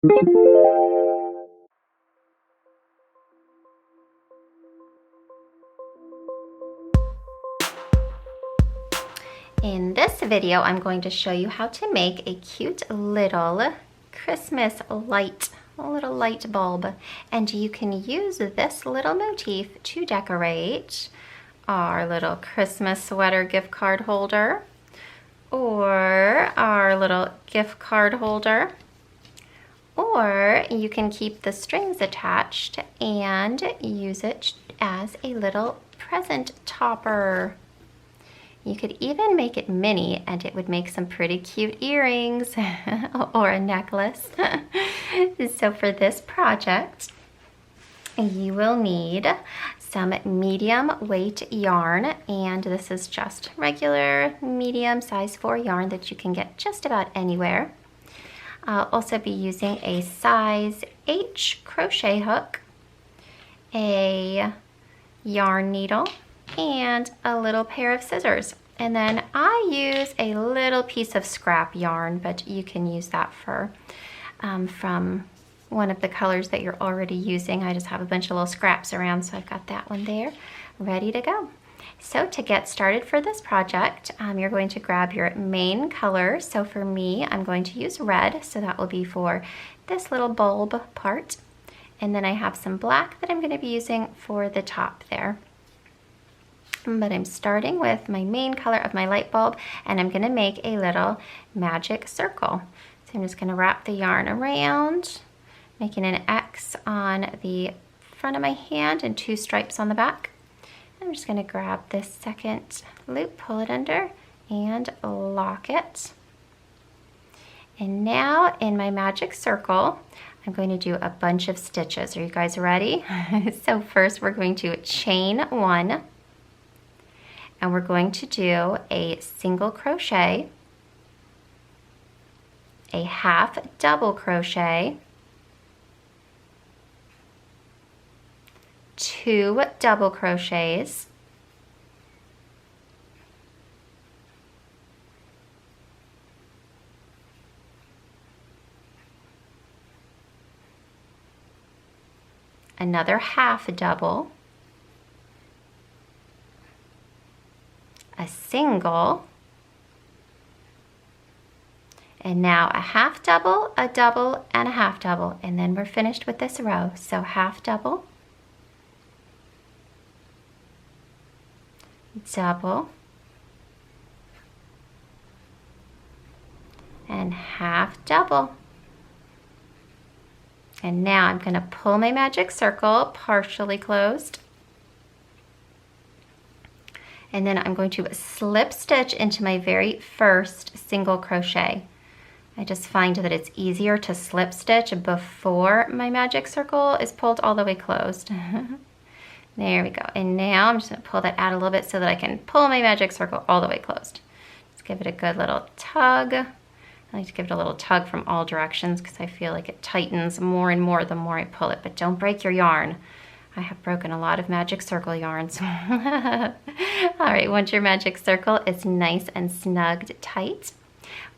In this video, I'm going to show you how to make a cute little Christmas light, a little light bulb. And you can use this little motif to decorate our little Christmas sweater gift card holder, or our little gift card holder, or you can keep the strings attached and use it as a little present topper. You could even make it mini and it would make some pretty cute earrings or a necklace. So for this project, you will need some medium weight yarn, and this is just regular medium size 4 yarn that you can get just about anywhere. I'll also be using a size H crochet hook, a yarn needle, and a little pair of scissors. And then I use a little piece of scrap yarn, but you can use that for from one of the colors that you're already using. I just have a bunch of little scraps around, so I've got that one there ready to go. So to get started for this project, you're going to grab your main color. So for me, I'm going to use red, so that will be for this little bulb part. And then I have some black that I'm going to be using for the top there. But I'm starting with my main color of my light bulb, and I'm going to make a little magic circle. So I'm just going to wrap the yarn around, making an X on the front of my hand and 2 stripes on the back. I'm just going to grab this second loop, pull it under, and lock it. And now in my magic circle, I'm going to do a bunch of stitches. Are you guys ready? So first we're going to chain 1. And we're going to do a single crochet, a half double crochet, 2 double crochets, another half double, a single, and now a half double, a double, and a half double, and then we're finished with this row. So half double, double, and half double. And now I'm going to pull my magic circle partially closed. And then I'm going to slip stitch into my very first single crochet. I just find that it's easier to slip stitch before my magic circle is pulled all the way closed. There we go. And now I'm just going to pull that out a little bit so that I can pull my magic circle all the way closed. Just give it a good little tug. I like to give it a little tug from all directions because I feel like it tightens more and more the more I pull it, but don't break your yarn. I have broken a lot of magic circle yarns. All right, once your magic circle is nice and snugged tight,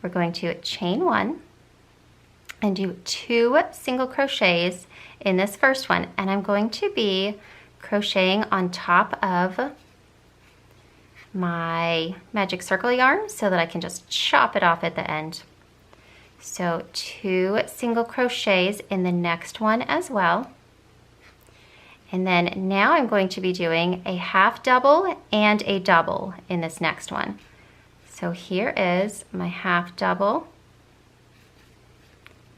we're going to chain 1 and do 2 single crochets in this first one. And I'm going to be crocheting on top of my magic circle yarn so that I can just chop it off at the end. So 2 single crochets in the next one as well. And then now I'm going to be doing a half double and a double in this next one. So here is my half double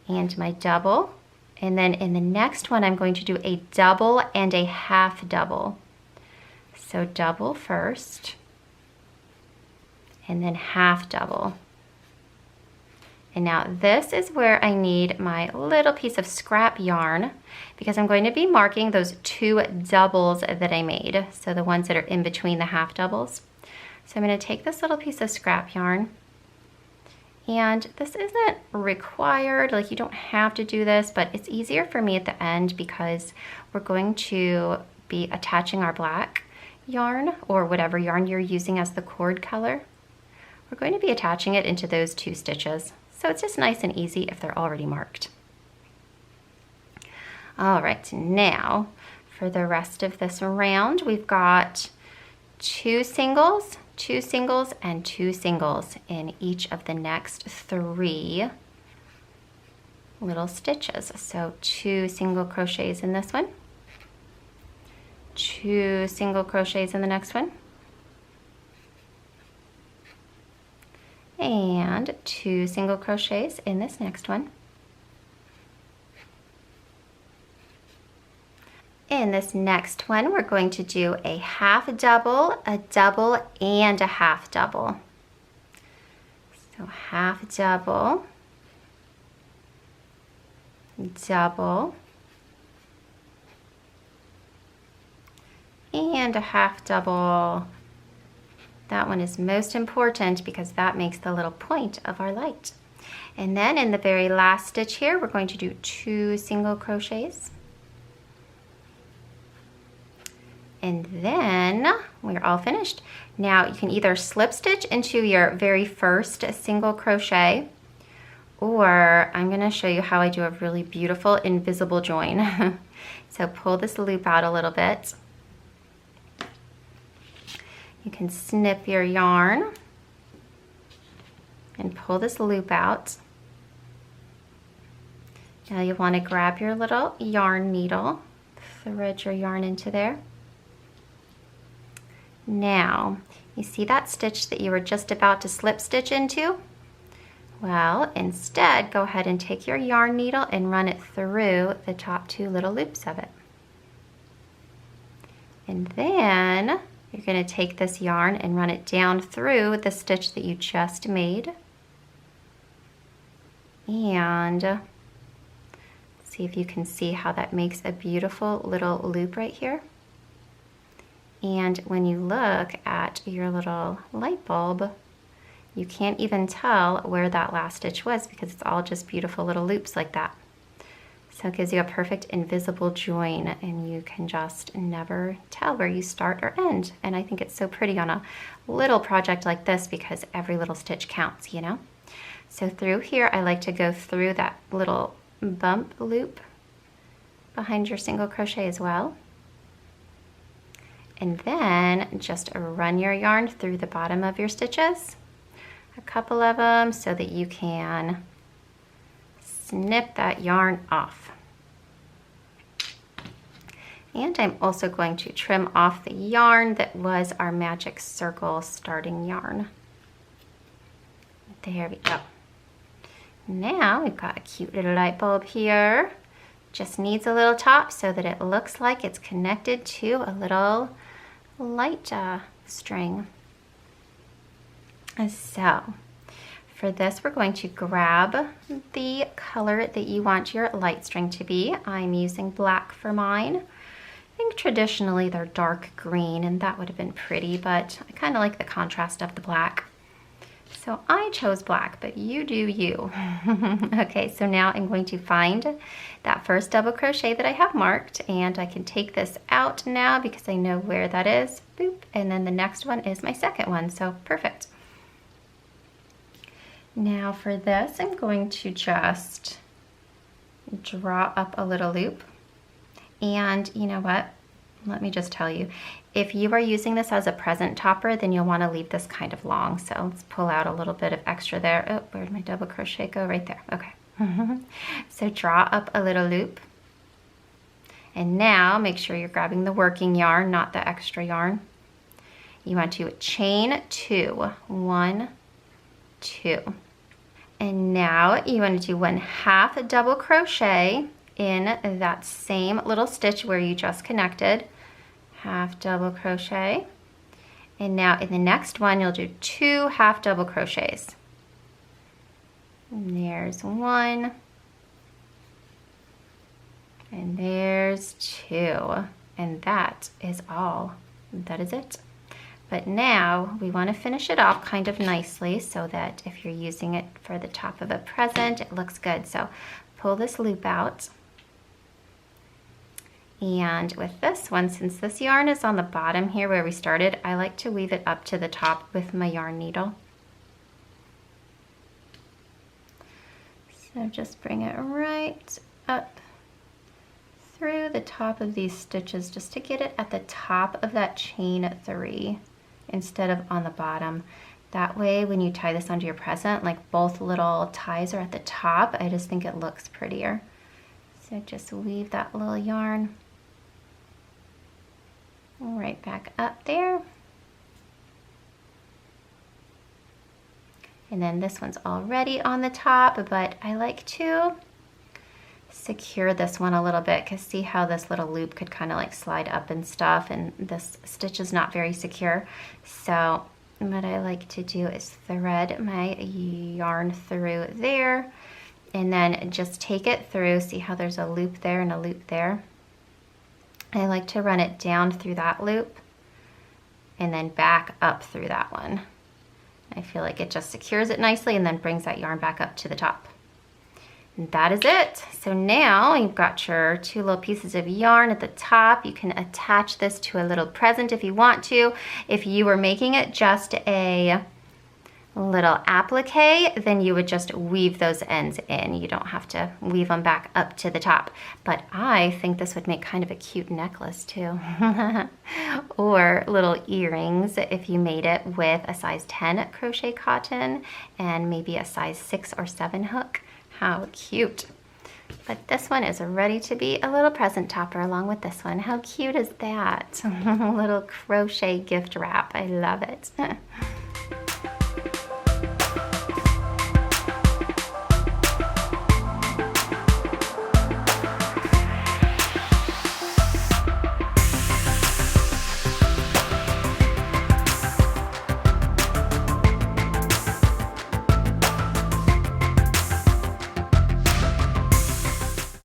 and my double. And then in the next one, I'm going to do a double and a half double. So double first, and then half double. And now this is where I need my little piece of scrap yarn because I'm going to be marking those 2 doubles that I made. So the ones that are in between the half doubles. So I'm going to take this little piece of scrap yarn, and this isn't required, like you don't have to do this, but it's easier for me at the end because we're going to be attaching our black yarn or whatever yarn you're using as the cord color. We're going to be attaching it into those 2 stitches. So it's just nice and easy if they're already marked. All right, now for the rest of this round, we've got 2 singles, 2 singles, and 2 singles in each of the next 3 little stitches. So 2 single crochets in this one, 2 single crochets in the next one, and 2 single crochets in this next one. In this next one, we're going to do a half double, a double, and a half double. So half double, double, and a half double. That one is most important because that makes the little point of our light. And then in the very last stitch here, we're going to do 2 single crochets. And then we're all finished. Now you can either slip stitch into your very first single crochet, or I'm gonna show you how I do a really beautiful invisible join. So pull this loop out a little bit. You can snip your yarn and pull this loop out. Now you want to grab your little yarn needle, thread your yarn into there. Now, you see that stitch that you were just about to slip stitch into? Well, instead, go ahead and take your yarn needle and run it through the top 2 little loops of it. And then you're going to take this yarn and run it down through the stitch that you just made. And see if you can see how that makes a beautiful little loop right here. And when you look at your little light bulb, you can't even tell where that last stitch was because it's all just beautiful little loops like that. So it gives you a perfect invisible join and you can just never tell where you start or end. And I think it's so pretty on a little project like this because every little stitch counts, you know? So through here, I like to go through that little bump loop behind your single crochet as well. And then just run your yarn through the bottom of your stitches, a couple of them, so that you can snip that yarn off. And I'm also going to trim off the yarn that was our magic circle starting yarn. There we go. Now we've got a cute little light bulb here. Just needs a little top so that it looks like it's connected to a little light string. So for this, we're going to grab the color that you want your light string to be. I'm using black for mine. I think traditionally they're dark green and that would have been pretty, but I kind of like the contrast of the black. So I chose black, but you do you. Okay, so now I'm going to find that first double crochet that I have marked, and I can take this out now because I know where that is. Boop, and then the next one is my second one, so perfect. Now for this, I'm going to just draw up a little loop. And you know what? Let me just tell you, if you are using this as a present topper, then you'll want to leave this kind of long. So let's pull out a little bit of extra there. Oh, where'd my double crochet go? Right there. Okay. So draw up a little loop. And now make sure you're grabbing the working yarn, not the extra yarn. You want to chain 2. 1, 2. And now you want to do 1/2 double crochet in that same little stitch where you just connected. Half double crochet. And now in the next one, you'll do 2 half double crochets. And there's 1. And there's 2. And that is all. That is it. But now we want to finish it off kind of nicely so that if you're using it for the top of a present, it looks good. So pull this loop out. And with this one, since this yarn is on the bottom here where we started, I like to weave it up to the top with my yarn needle. So just bring it right up through the top of these stitches just to get it at the top of that chain 3 instead of on the bottom. That way when you tie this onto your present, like both little ties are at the top, I just think it looks prettier. So just weave that little yarn right back up there. And then this one's already on the top, but I like to secure this one a little bit because see how this little loop could kind of like slide up and stuff, and this stitch is not very secure. So what I like to do is thread my yarn through there and then just take it through. See how there's a loop there and a loop there? I like to run it down through that loop and then back up through that one. I feel like it just secures it nicely and then brings that yarn back up to the top. And that is it. So now you've got your 2 little pieces of yarn at the top. You can attach this to a little present if you want to. If you were making it just a little applique, then you would just weave those ends in. You don't have to weave them back up to the top. But I think this would make kind of a cute necklace too. Or little earrings if you made it with a size 10 crochet cotton and maybe a size 6 or 7 hook. How cute. But this one is ready to be a little present topper along with this one. How cute is that? A little crochet gift wrap. I love it.